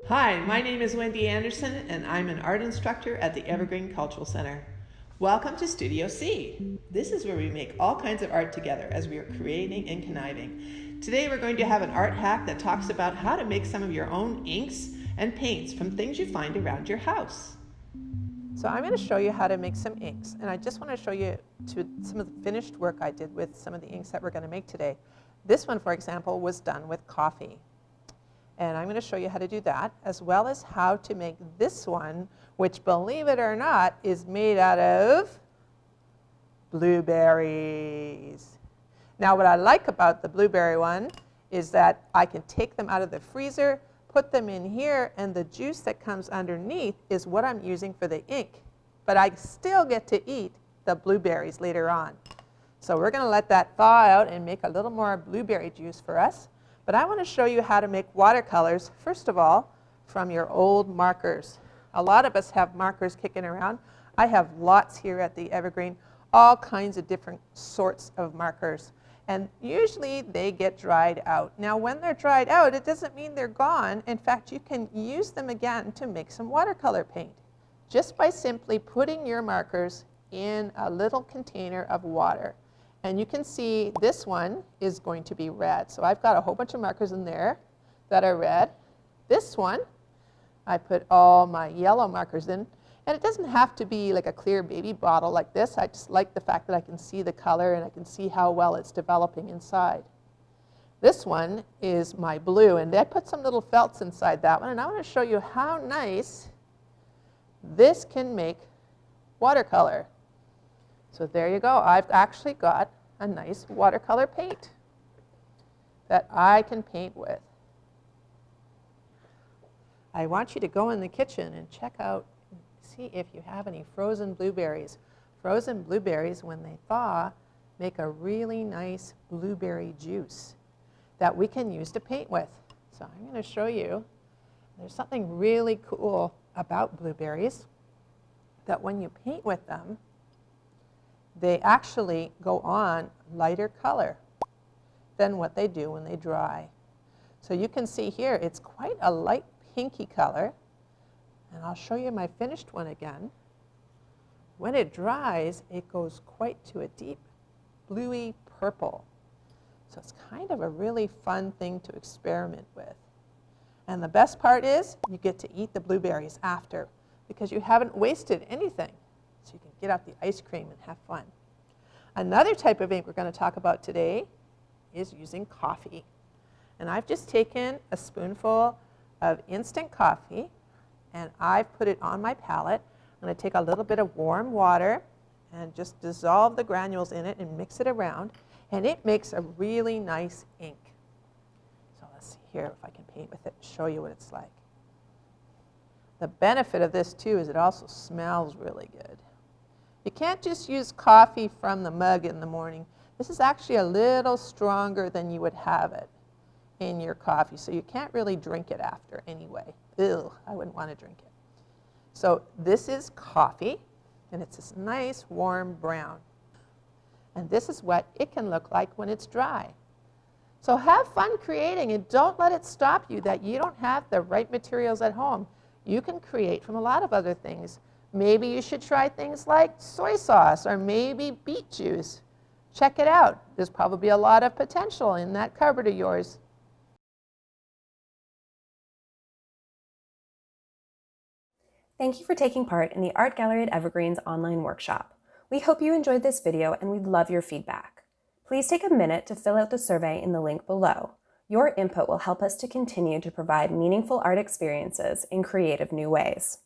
Hi, my name is Wendy Anderson and I'm an art instructor at the Evergreen Cultural Center. Welcome to Studio C. This is where we make all kinds of art together as we are creating and conniving. Today we're going to have an art hack that talks about how to make some of your own inks and paints from things you find around your house. So I'm going to show you how to make some inks, and I just want to show you some of the finished work I did with some of the inks that we're going to make today. This one, for example, was done with coffee. And I'm going to show you how to do that, as well as how to make this one, which, believe it or not, is made out of blueberries. Now, what I like about the blueberry one is that I can take them out of the freezer, put them in here, and the juice that comes underneath is what I'm using for the ink. But I still get to eat the blueberries later on. So we're going to let that thaw out and make a little more blueberry juice for us. But I want to show you how to make watercolors, first of all, from your old markers. A lot of us have markers kicking around. I have lots here at the Evergreen, all kinds of different sorts of markers. And usually they get dried out. Now when they're dried out, it doesn't mean they're gone. In fact, you can use them again to make some watercolor paint, just by simply putting your markers in a little container of water. And you can see this one is going to be red. So I've got a whole bunch of markers in there that are red. This one, I put all my yellow markers in. And it doesn't have to be like a clear baby bottle like this. I just like the fact that I can see the color and I can see how well it's developing inside. This one is my blue, and I put some little felts inside that one. And I want to show you how nice this can make watercolor. So there you go. I've actually got a nice watercolor paint that I can paint with. I want you to go in the kitchen and check out, see if you have any frozen blueberries. Frozen blueberries, when they thaw, make a really nice blueberry juice that we can use to paint with. So I'm going to show you. There's something really cool about blueberries, that when you paint with them, they actually go on lighter color than what they do when they dry. So you can see here, it's quite a light pinky color. And I'll show you my finished one again. When it dries, it goes quite to a deep bluey purple. So it's kind of a really fun thing to experiment with. And the best part is you get to eat the blueberries after, because you haven't wasted anything. So you can get out the ice cream and have fun. Another type of ink we're going to talk about today is using coffee. And I've just taken a spoonful of instant coffee and I've put it on my palette. I'm going to take a little bit of warm water and just dissolve the granules in it and mix it around. And it makes a really nice ink. So let's see here if I can paint with it and show you what it's like. The benefit of this too is it also smells really good. You can't just use coffee from the mug in the morning. This is actually a little stronger than you would have it in your coffee, so you can't really drink it after anyway. Ew, I wouldn't want to drink it. So this is coffee, and it's this nice warm brown. And this is what it can look like when it's dry. So have fun creating, and don't let it stop you that you don't have the right materials at home. You can create from a lot of other things. Maybe you should try things like soy sauce or maybe beet juice. Check it out. There's probably a lot of potential in that cupboard of yours. Thank you for taking part in the Art Gallery at Evergreen's online workshop. We hope you enjoyed this video and we'd love your feedback. Please take a minute to fill out the survey in the link below. Your input will help us to continue to provide meaningful art experiences in creative new ways.